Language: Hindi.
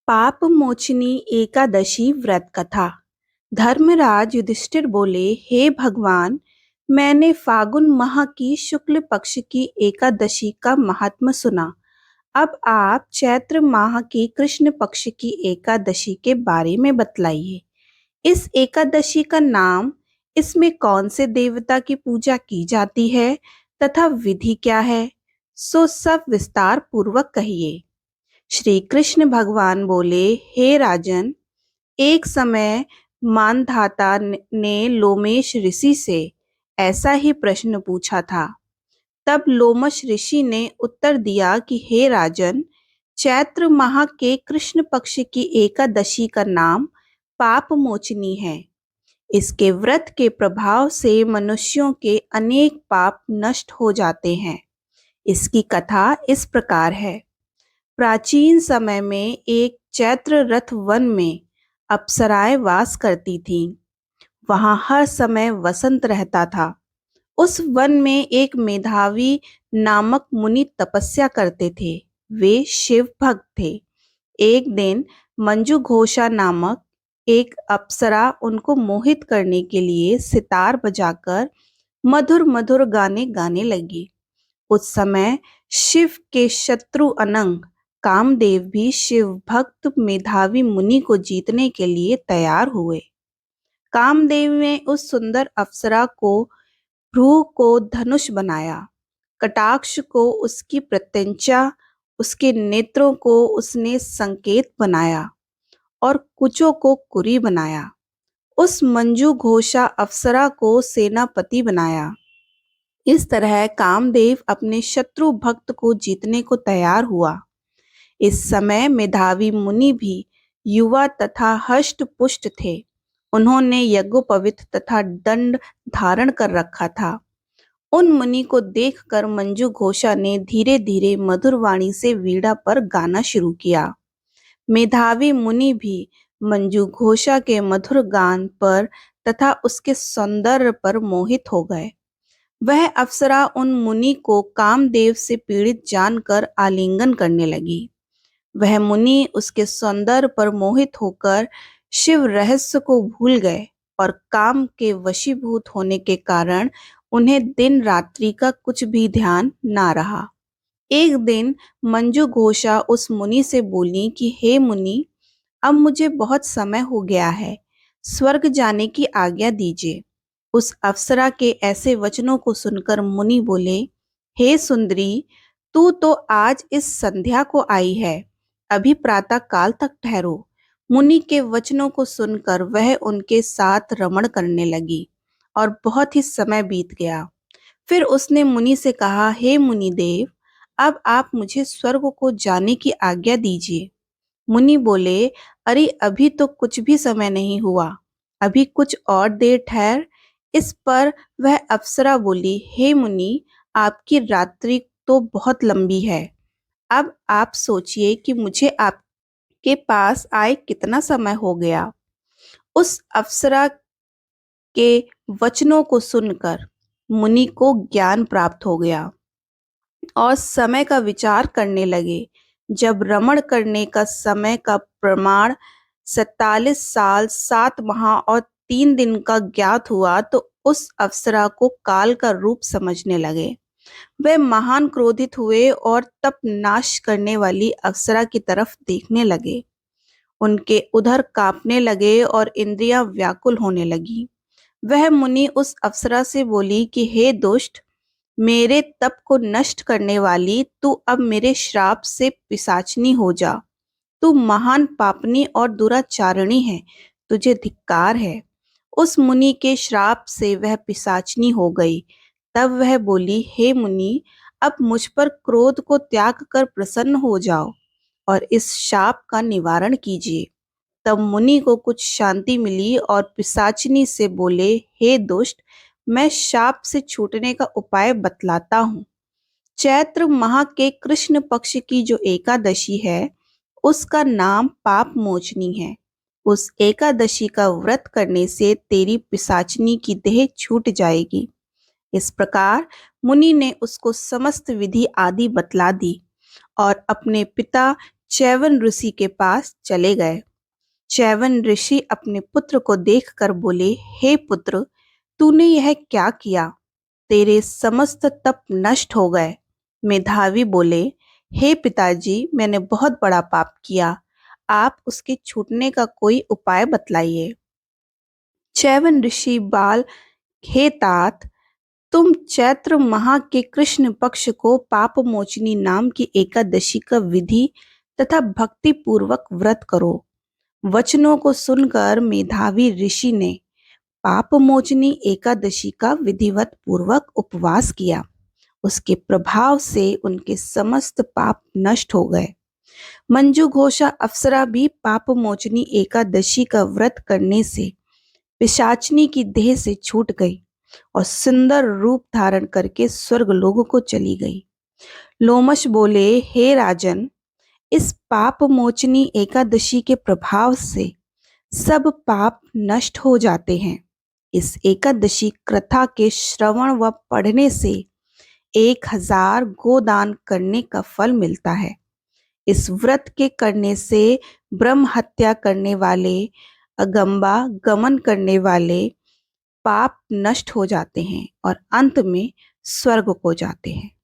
पाप मोचनी एकादशी व्रत कथा। धर्मराज युधिष्ठिर बोले, हे भगवान, मैंने फागुन माह की शुक्ल पक्ष की एकादशी का महात्म सुना। अब आप चैत्र माह की कृष्ण पक्ष की एकादशी के बारे में बतलाइए। इस एकादशी का नाम, इसमें कौन से देवता की पूजा की जाती है तथा विधि क्या है, सो सब विस्तार पूर्वक कहिए। श्री कृष्ण भगवान बोले, हे राजन, एक समय मानधाता ने लोमेश ऋषि से ऐसा ही प्रश्न पूछा था। तब लोमश ऋषि ने उत्तर दिया कि हे राजन, चैत्र माह के कृष्ण पक्ष की एकादशी का नाम पाप मोचनी है। इसके व्रत के प्रभाव से मनुष्यों के अनेक पाप नष्ट हो जाते हैं। इसकी कथा इस प्रकार है। प्राचीन समय में एक चैत्र रथ वन में अप्सराएं वास करती थीं। वहां हर समय वसंत रहता था। उस वन में एक मेधावी नामक मुनि तपस्या करते थे। वे शिव भक्त थे। एक दिन मंजू घोषा नामक एक अप्सरा उनको मोहित करने के लिए सितार बजाकर मधुर मधुर गाने गाने लगी। उस समय शिव के शत्रु अनंग कामदेव भी शिव भक्त मेधावी मुनि को जीतने के लिए तैयार हुए। कामदेव ने उस सुंदर अप्सरा को भ्रू को धनुष बनाया, कटाक्ष को उसकी प्रत्यंचा, उसके नेत्रों को उसने संकेत बनाया और कुचों को कुरी बनाया। उस मंजू घोषा अप्सरा को सेनापति बनाया। इस तरह कामदेव अपने शत्रु भक्त को जीतने को तैयार हुआ। इस समय मेधावी मुनि भी युवा तथा हष्ट पुष्ट थे। उन्होंने यज्ञोपवीत तथा दंड धारण कर रखा था। उन मुनि को देखकर मंजू घोषा ने धीरे धीरे मधुर वाणी से वीणा पर गाना शुरू किया। मेधावी मुनि भी मंजू घोषा के मधुर गान पर तथा उसके सौंदर्य पर मोहित हो गए। वह अप्सरा उन मुनि को कामदेव से पीड़ित जानकर आलिंगन करने लगी। वह मुनि उसके सौंदर्य पर मोहित होकर शिव रहस्य को भूल गए और काम के वशीभूत होने के कारण उन्हें दिन रात्रि का कुछ भी ध्यान ना रहा। एक दिन मंजू घोषा उस मुनि से बोली कि हे मुनि, अब मुझे बहुत समय हो गया है, स्वर्ग जाने की आज्ञा दीजिए। उस अप्सरा के ऐसे वचनों को सुनकर मुनि बोले, हे सुंदरी, तू तो आज इस संध्या को आई है, अभी प्रातः काल तक ठहरो। मुनि के वचनों को सुनकर वह उनके साथ रमण करने लगी और बहुत ही समय बीत गया। फिर उसने मुनि से कहा, हे मुनि देव, अब आप मुझे स्वर्ग को जाने की आज्ञा दीजिए। मुनि बोले, अरे अभी तो कुछ भी समय नहीं हुआ, अभी कुछ और देर ठहर। इस पर वह अप्सरा बोली, हे मुनि, आपकी रात्रि तो बहुत लंबी है। अब आप सोचिए कि मुझे आपके पास आए कितना समय हो गया। उस अप्सरा के वचनों को सुनकर मुनि को ज्ञान प्राप्त हो गया और समय का विचार करने लगे। जब रमण करने का समय का प्रमाण 47 साल 7 माह और 3 दिन का ज्ञात हुआ तो उस अप्सरा को काल का रूप समझने लगे। वे महान क्रोधित हुए और तप नाश करने वाली अप्सरा की तरफ देखने लगे। उनके उधर कांपने लगे और इंद्रियां व्याकुल होने लगी। वह मुनि उस अप्सरा से बोली कि हे दुष्ट, मेरे तप को नष्ट करने वाली, तू अब मेरे श्राप से पिशाचनी हो जा। तू महान पापनी और दुराचारिणी है, तुझे धिक्कार है। उस मुनि के श्राप से वह पिशाचनी हो गई। तब वह बोली, हे मुनि, अब मुझ पर क्रोध को त्याग कर प्रसन्न हो जाओ और इस शाप का निवारण कीजिए। तब मुनि को कुछ शांति मिली और पिशाचिनी से बोले, हे दुष्ट, मैं शाप से छूटने का उपाय बतलाता हूँ। चैत्र माह के कृष्ण पक्ष की जो एकादशी है, उसका नाम पाप मोचनी है। उस एकादशी का व्रत करने से तेरी पिशाचिनी की देह छूट जाएगी। इस प्रकार मुनि ने उसको समस्त विधि आदि बतला दी और अपने पिता च्यवन ऋषि के पास चले गए। च्यवन ऋषि अपने पुत्र को देखकर बोले, हे पुत्र, तूने यह क्या किया? तेरे समस्त तप नष्ट हो गए। मेधावी बोले, हे पिताजी, मैंने बहुत बड़ा पाप किया। आप उसके छूटने का कोई उपाय बतलाइए। च्यवन ऋषि बाल, हे तात, तुम चैत्र माह के कृष्ण पक्ष को पाप मोचनी नाम की एकादशी का विधि तथा भक्ति पूर्वक व्रत करो। वचनों को सुनकर मेधावी ऋषि ने पाप मोचनी एकादशी का विधिवत पूर्वक उपवास किया। उसके प्रभाव से उनके समस्त पाप नष्ट हो गए। मंजू घोषा अप्सरा भी पाप मोचनी एकादशी का व्रत करने से पिशाचनी की देह से छूट गई और सुंदर रूप धारण करके स्वर्ग लोगों को चली गई। लोमश बोले, हे राजन, इस पाप मोचनी एकादशी के प्रभाव से सब पाप नष्ट हो जाते हैं। इस एकादशी कथा के श्रवण व पढ़ने से 1000 गोदान करने का फल मिलता है। इस व्रत के करने से ब्रह्म हत्या करने वाले, अगंबा गमन करने वाले पाप नष्ट हो जाते हैं और अंत में स्वर्ग को जाते हैं।